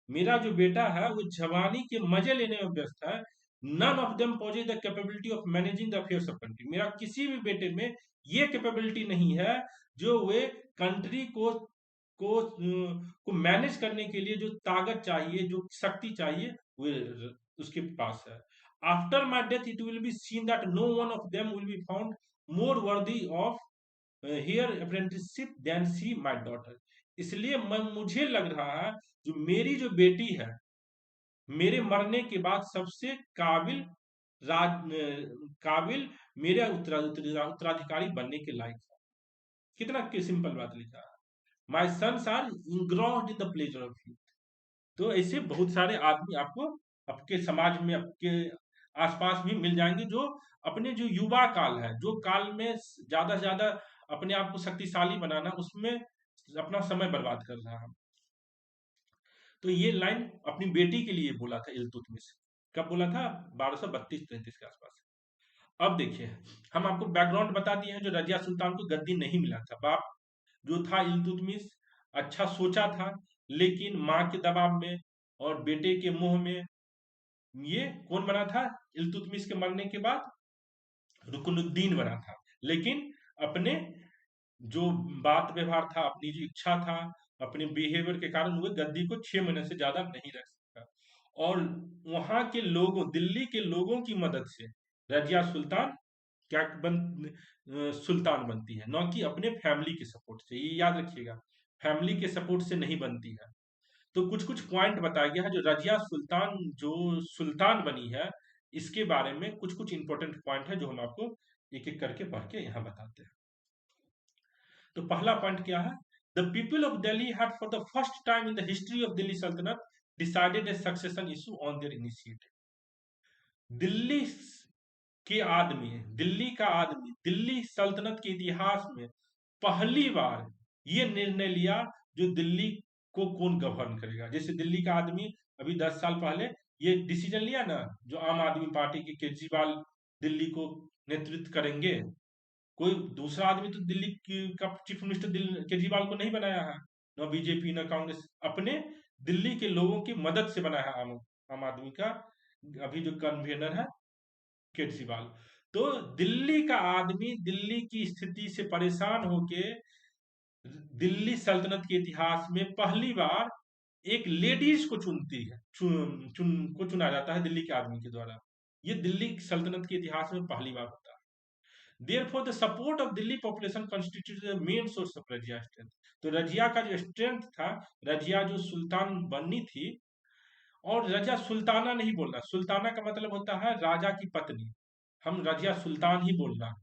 Speaker 1: मेरा जो बेटा है वो जवानी के मजे लेने में व्यस्त है। None of them possess the capability of managing the affairs of country, मेरा किसी भी बेटे में ये कैपेबिलिटी नहीं है जो वे कंट्री को मैनेज करने के लिए जो ताकत चाहिए, जो शक्ति चाहिए, वो उसके पास है। After my death it will be seen that no one of them will be found more worthy of her apprenticeship than she my daughter. इसलिए मुझे लग रहा है जो मेरी जो बेटी है, मेरे मरने के बाद सबसे काबिल काबिल मेरा उत्तराधिकारी बनने के लायक है। कितना सिंपल बात लिखा है। My sons are engrossed in the pleasure of youth. तो ऐसे बहुत सारे आदमी आपको आपके समाज में, आपके आसपास भी मिल जाएंगे, जो अपने जो युवा काल है, जो काल में ज्यादा से ज्यादा अपने आप को शक्तिशाली बनाना, उसमें अपना समय बर्बाद कर रहा है। तो ये लाइन अपनी बेटी के लिए बोला था इल्तुतमिश। कब बोला था? 1232-33 के आसपास। अब देखिए, हम आपको बैकग्राउंड बता दिए हैं। जो रजिया सुल्तान को गद्दी नहीं मिला था, बाप जो था इल्तुतमिश अच्छा सोचा था, लेकिन माँ के दबाव में और बेटे के मुंह में ये कौन बना था? इल्तुतमिश के मरने के बाद रुकनुद्दीन बना था। लेकिन अपने जो बात व्यवहार था, अपनी जो इच्छा था, अपने बिहेवियर के कारण वो गद्दी को 6 महीने से ज्यादा नहीं रख सका। और वहां के लोगों, दिल्ली के लोगों की मदद से रजिया सुल्तान क्या सुल्तान बनती है, न कि अपने फैमिली के सपोर्ट से। ये याद रखिएगा, फैमिली के सपोर्ट से नहीं बनती है। तो कुछ कुछ पॉइंट बताया गया है। जो रजिया सुल्तान जो सुल्तान बनी है, इसके बारे में कुछ कुछ इंपॉर्टेंट पॉइंट है, जो हम आपको एक एक करके पढ़ के यहाँ बताते हैं। तो पहला पॉइंट क्या है? The people of Delhi had for the first time in the history of Delhi Sultanate decided a succession issue on their initiative. Delhi के आदमी, दिल्ली का आदमी, दिल्ली सल्तनत के इतिहास में पहली बार ये निर्णय लिया, जो दिल्ली को कौन गवर्न करेगा। जैसे दिल्ली का आदमी अभी 10 साल पहले ये डिसीजन लिया ना, जो आम आदमी पार्टी के केजरीवाल दिल्ली को नेतृत्व करेंगे। कोई दूसरा आदमी तो दिल्ली का चीफ मिनिस्टर केजरीवाल को नहीं बनाया है, न बीजेपी न कांग्रेस, अपने दिल्ली के लोगों की मदद से बनाया है आम आदमी का अभी जो कन्वीनर है केजरीवाल। तो दिल्ली का आदमी दिल्ली की स्थिति से परेशान होके दिल्ली सल्तनत के इतिहास में पहली बार एक लेडीज को चुनती है, को चुना जाता है दिल्ली के आदमी के द्वारा। ये दिल्ली सल्तनत के इतिहास में पहली बार होता है। Therefore, the support of Delhi population constitutes the main source of Razia strength। तो रजिया का जो स्ट्रेंथ था, रजिया जो सुल्तान बननी थी, और रजिया सुल्ताना नहीं बोलना, सुल्ताना का मतलब होता है राजा की पत्नी। हम रजिया सुल्तान ही बोलना,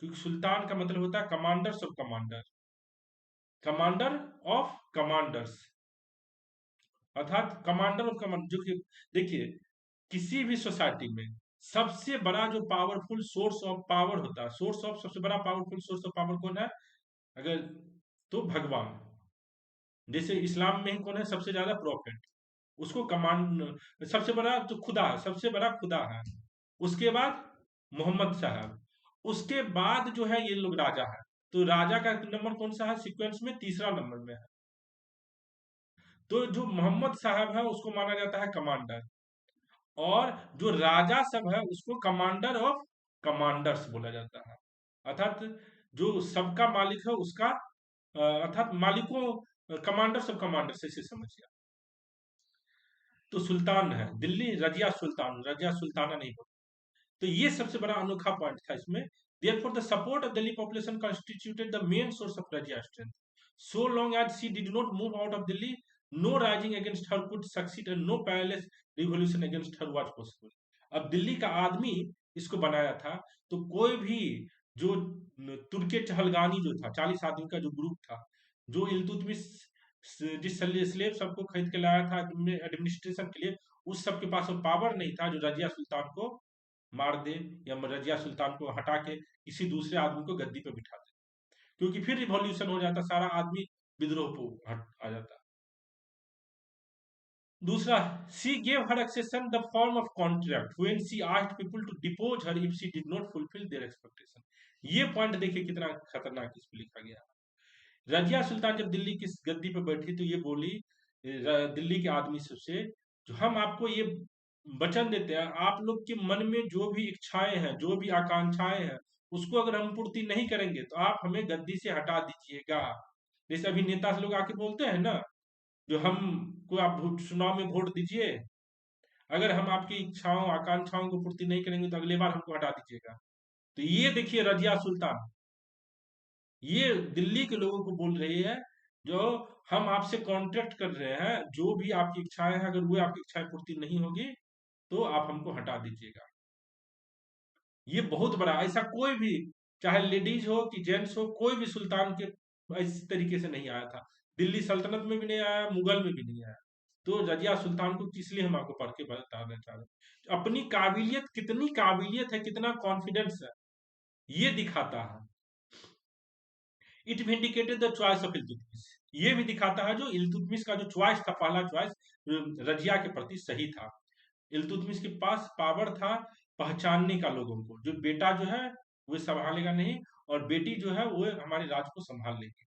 Speaker 1: क्योंकि सुल्तान का मतलब होता है commanders of commander, commander of commanders, अर्थात कमांडर ऑफ कमांडर। जो कि देखिए, किसी भी सोसाइटी में सबसे बड़ा जो पावरफुल सोर्स ऑफ पावर होता है, सोर्स ऑफ सबसे बड़ा पावरफुल सोर्स ऑफ पावर कौन है? अगर तो भगवान। जैसे इस्लाम में ही कौन है सबसे ज्यादा? प्रॉफिट। उसको कमांड, सबसे बड़ा जो खुदा है, सबसे बड़ा खुदा है। उसके बाद मोहम्मद साहब, उसके बाद जो है ये लोग राजा है। तो राजा का नंबर कौन सा है सीक्वेंस में? तीसरा नंबर में है। तो जो मोहम्मद साहब है उसको माना जाता है कमांडर, और जो राजा सब है उसको कमांडर ऑफ कमांडर्स बोला जाता है। अर्थात जो सबका मालिक है उसका, अर्थात मालिकों, कमांडर्स ऑफ कमांडर्स ऐसे समझिए। तो सुल्तान है दिल्ली, रजिया सुल्तान, रजिया सुल्ताना नहीं बोलते। तो ये सबसे बड़ा अनोखा पॉइंट था इसमें। Therefore, the support of Delhi population constituted the main source of Rajia's strength. So long as she did not move out of Delhi, no rising against her could succeed and no perilous revolution against her was possible. अब दिल्ली का आदमी इसको बनाया था, तो कोई भी जो तुर्के चहलगानी जो था, 40 आदमी का जो ग्रुप था, जो इल्तुतमिश जिस स्लेव सबको खरीद के लाया था एडमिनिस्ट्रेशन के लिए, उस सब के पास वो पावर नहीं था जो रजिया सुल्तान को मार दे, या रजिया सुल्तान को हटा के किसी दूसरे आदमी को गद्दी पे बिठा दे, क्योंकि फिर रिवॉल्यूशन हो जाता, सारा आदमी विद्रोह को हट आ जाता। दूसरा, she gave her accession the form of contract when she asked people to depose her if she did not fulfil their expectation. ये पॉइंट देखिए कितना खतरनाक इस पे लिखा गया। रजिया सुल्तान जब दिल्ली की गद्दी पर बैठी तो ये बोली दिल्ली के आदमी सबसे, जो हम आपको ये वचन देते हैं, आप लोग के मन में जो भी इच्छाएं हैं, जो भी आकांक्षाएं हैं, उसको अगर हम पूर्ति नहीं करेंगे तो आप हमें गद्दी से हटा दीजिएगा। जैसे अभी नेता से लोग आके बोलते हैं ना, जो हमको आप चुनाव में वोट दीजिए, अगर हम आपकी इच्छाओं आकांक्षाओं को पूर्ति नहीं करेंगे तो अगली बार हमको हटा दीजिएगा। तो ये देखिए रजिया सुल्तान, ये दिल्ली के लोगों को बोल रही है, जो हम आपसे कॉन्ट्रैक्ट कर रहे हैं, जो भी आपकी इच्छाएं हैं, अगर वो आपकी इच्छाएं पूर्ति नहीं होगी तो आप हमको हटा दीजिएगा। ये बहुत बड़ा, ऐसा कोई भी, चाहे लेडीज हो कि जेंट्स हो, कोई भी सुल्तान के इस तरीके से नहीं आया था। दिल्ली सल्तनत में भी नहीं आया, मुगल में भी नहीं आया। तो रजिया सुल्तान को किस लिए हम आपको पढ़ के बताना चाह रहे हैं, अपनी काबिलियत, कितनी काबिलियत है, कितना कॉन्फिडेंस है, ये दिखाता है। It vindicated the choice of Iltutmish, ये भी दिखाता है जो इल्तुतमिश का जो चॉइस था, पहला चॉइस रजिया के प्रति सही था। इल्तुतमिश के पास पावर था पहचानने का लोगों को, जो बेटा जो है वो संभालेगा नहीं, और बेटी जो है वो हमारे राज को संभाल लेगी।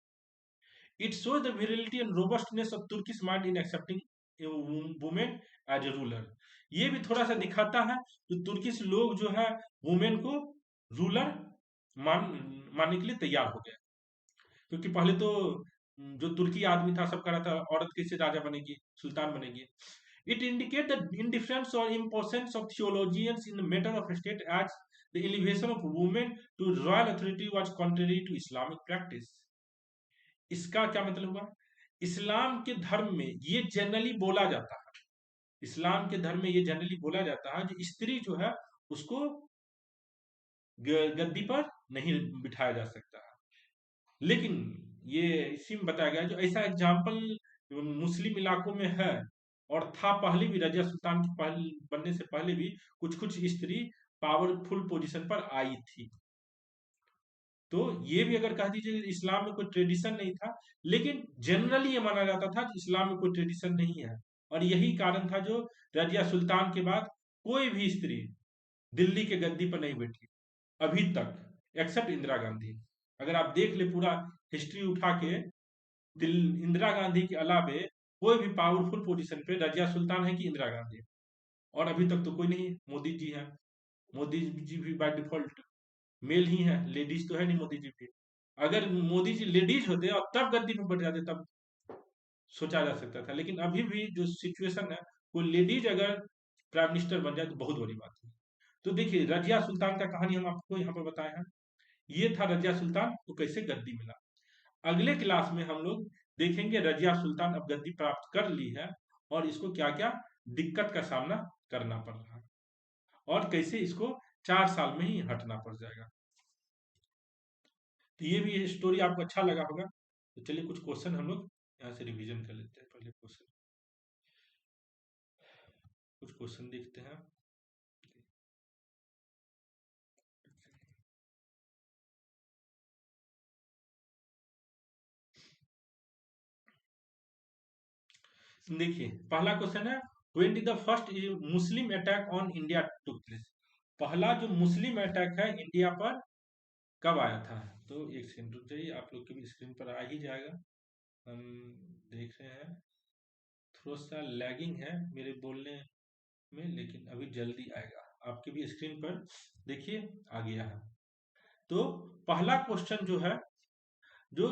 Speaker 1: It show the virility and robustness of Turkish mind in accepting women as a ruler. ये भी थोड़ा सा दिखाता है कि तुर्किश लोग जो है वुमेन को रूलर मान मानने के लिए तैयार हो गए। क्योंकि पहले तो जो तुर्की आदमी था सब कह रहा था औरत कैसे राजा बनेगी, सुल्तान बनेगी। It indicate the indifference or impotence of theologians in the matter of state, as the elevation of women to royal authority was contrary to Islamic practice। इसका क्या मतलब हुआ, इस्लाम के धर्म में ये जनरली बोला जाता है, इस्लाम के धर्म में ये जनरली बोला जाता है कि स्त्री जो है उसको गद्दी पर नहीं बिठाया जा सकता। लेकिन ये इसी में बताया गया जो ऐसा एग्जाम्पल मुस्लिम इलाकों में है, और था पहले भी, रजिया सुल्तान की पहले बनने से पहले भी कुछ कुछ स्त्री पावरफुल पोजीशन पर आई थी। तो ये भी अगर कह दीजिए इस्लाम में कोई ट्रेडिशन नहीं था, लेकिन जनरली ये माना जाता था कि इस्लाम में कोई ट्रेडिशन नहीं है। और यही कारण था जो रजिया सुल्तान के बाद कोई भी स्त्री दिल्ली के गद्दी पर नहीं बैठी अभी तक, एक्सेप्ट इंदिरा गांधी। अगर आप देख ले पूरा हिस्ट्री उठा के, इंदिरा गांधी के अलावे कोई भी पावरफुल पोजीशन पे रजिया सुल्तान है कि इंदिरा गांधी, और अभी तक तो कोई नहीं। मोदी जी हैं, मोदी जी भी बाय डिफॉल्ट मेल ही है, लेडीज तो है नहीं मोदी जी भी। अगर मोदी जी लेडीज होते और तब गद्दी पे बैठ जाते तब सोचा जा सकता था, लेकिन अभी भी जो सिचुएशन है, वो लेडीज अगर प्राइम मिनिस्टर बन जाए तो बहुत बड़ी बात है। तो देखिए रजिया सुल्तान का कहानी हम आपको यहाँ पर बताए हैं, ये था रजिया सुल्तान को कैसे गद्दी मिला। अगले क्लास में हम लोग देखेंगे रजिया सुल्तान अब गद्दी प्राप्त कर ली है और इसको क्या क्या दिक्कत का सामना करना पड़ रहा है, और कैसे इसको 4 साल में ही हटना पड़ जाएगा। तो ये भी स्टोरी आपको अच्छा लगा होगा। तो चलिए कुछ क्वेश्चन हम लोग यहाँ से रिवीजन कर लेते हैं। पहले क्वेश्चन, कुछ क्वेश्चन देखते हैं। देखिए पहला क्वेश्चन है, when did the first Muslim attack on India took place. पहला जो मुस्लिम अटैक है इंडिया पर कब आया था। तो एक सेकंड रुक जाइए, आप लोग के भी स्क्रीन पर आ ही जाएगा। हम देख रहे हैं, थोड़ा सा लैगिंग है मेरे बोलने में, लेकिन अभी जल्दी आएगा। आपके भी स्क्रीन पर देखिए आ गया है। तो पहला क्वेश्चन जो है, जो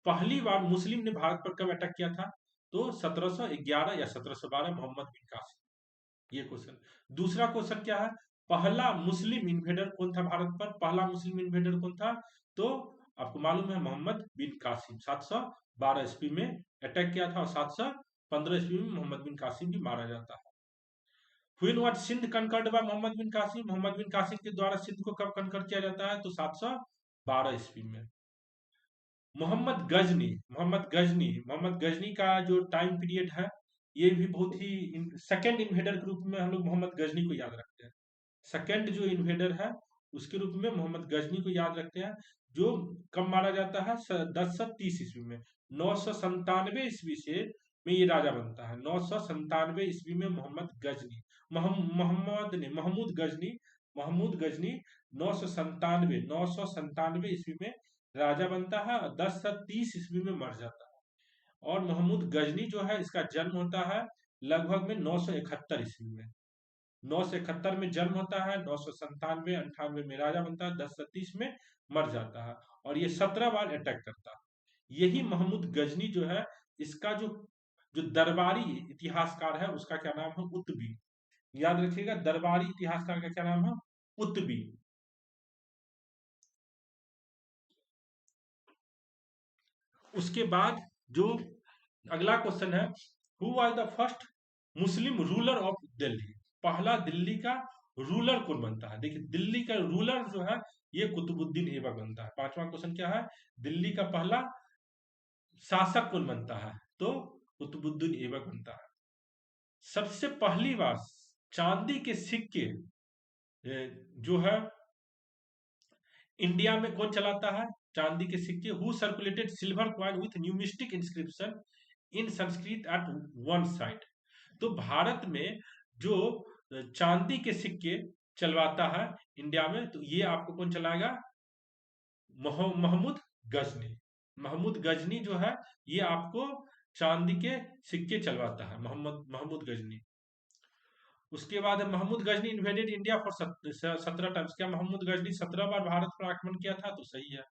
Speaker 1: पहली बार मुस्लिम ने भारत पर कब अटैक किया था, तो 1711 या 1712 मोहम्मद बिन कासिम, ये क्वेश्चन। दूसरा क्वेश्चन क्या है, पहला मुस्लिम इन्वेडर कौन था भारत पर, पहला मुस्लिम इन्वेडर कौन था, तो आपको मालूम है मोहम्मद बिन कासिम 712 ईस्वी में अटैक किया था, और 715 ईस्वी में मोहम्मद बिन कासिम भी मारा जाता है। When was Sindh conquered by Mohammad bin Qasim, Mohammad bin Qasim के द्वारा सिंध को कब कनकर किया जाता है, तो 712 ईस्वी में। मोहम्मद गजनी का जो टाइम पीरियड है, ये भी बहुत ही सेकेंड इन्वेडर के रूप में हम लोग मोहम्मद गजनी को याद रखते हैं। सेकेंड जो इन्वेडर है उसके रूप में मोहम्मद गजनी को याद रखते हैं, जो कब मारा जाता है, 1030 ईस्वी में। 997 ईस्वी से में ये राजा बनता है। 997 ईस्वी में मोहम्मद गजनी, मोहम्मद ने महमूद गजनी 997 ईस्वी में राजा बनता है, और 1030 ईस्वी में मर जाता है। और महमूद गजनी जो है इसका जन्म होता है लगभग में 971 ईस्वी में। 971 में जन्म होता है, 997 98 में राजा बनता है, 1030 में मर जाता है, और ये 17 बार अटैक करता है। यही महमूद गजनी जो है, इसका जो जो दरबारी इतिहासकार है उसका क्या नाम है, उत्बी। याद रखिएगा, दरबारी इतिहासकार का क्या नाम है, उत्बी। उसके बाद जो अगला क्वेश्चन है, who was the first Muslim ruler of Delhi. पहला दिल्ली का रूलर कौन बनता है? देखिए दिल्ली का रूलर जो है ये कुतुबुद्दीन ऐबक बनता है। पांचवा क्वेश्चन क्या है? दिल्ली का पहला शासक कौन बनता है? तो कुतुबुद्दीन ऐबक बनता है। सबसे पहली बार चांदी के सिक्के जो है इंडिया में कौन चलाता है? चांदी के सिक्के। Who circulated silver coin with numismatic inscription in Sanskrit at one side? तो भारत में जो चांदी के सिक्के चलवाता है इंडिया में, तो ये आपको कौन चलाएगा? महमूद गजनी। महमूद गजनी जो है ये आपको चांदी के सिक्के चलवाता है, मोहम्मद महमूद गजनी। उसके बाद Mahmud Ghazni invaded India for 17 times. क्या महमूद गजनी 17 बार भारत पर आक्रमण किया था? तो सही है।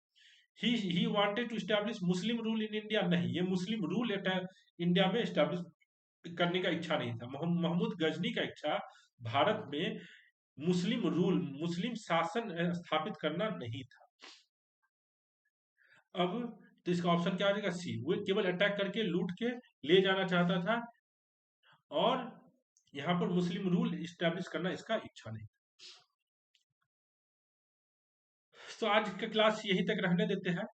Speaker 1: He wanted to establish Muslim rule in India. नहीं, ये मुस्लिम रूल इंडिया में स्टैब्लिश करने का इच्छा नहीं था। महमूद गजनी का इच्छा भारत में मुस्लिम रूल, मुस्लिम शासन स्थापित करना नहीं था। अब तो इसका ऑप्शन क्या आ जाएगा? सी। वो केवल अटैक करके लूट के ले जाना चाहता था और यहाँ पर मुस्लिम रूल इस्टेब्लिश करना इसका इच्छा नहीं। तो आज का क्लास यहीं तक रहने देते हैं।